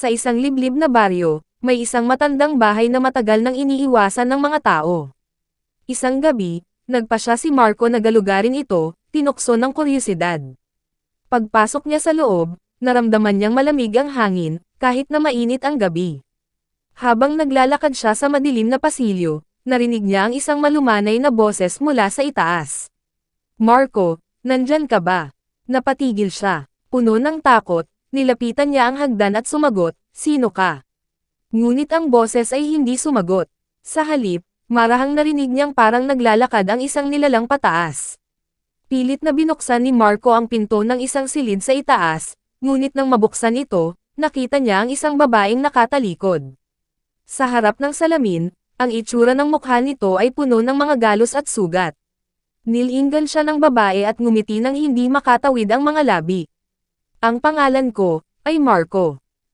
Sa isang liblib na baryo, may isang matandang bahay na matagal nang iniiwasan ng mga tao. Isang gabi, nagpasya si Marco na galugarin ito, tinukso ng kuryosidad. Pagpasok niya sa loob, naramdaman niyang malamig ang hangin, kahit na mainit ang gabi. Habang naglalakad siya sa madilim na pasilyo, narinig niya ang isang malumanay na boses mula sa itaas. Marco, nandyan ka ba? Napatigil siya. Puno ng takot, nilapitan niya ang hagdan at sumagot, sino ka? Ngunit ang boses ay hindi sumagot. Sa halip, marahang narinig niyang parang naglalakad ang isang nilalang pataas. Pilit na binuksan ni Marco ang pinto ng isang silid sa itaas, ngunit nang mabuksan ito, nakita niya ang isang babaeng nakatalikod. Sa harap ng salamin, ang itsura ng mukha nito ay puno ng mga galos at sugat. Nilinggan siya ng babae at ngumiti nang hindi makatawid ang mga labi. Ang pangalan ko, ay Marco.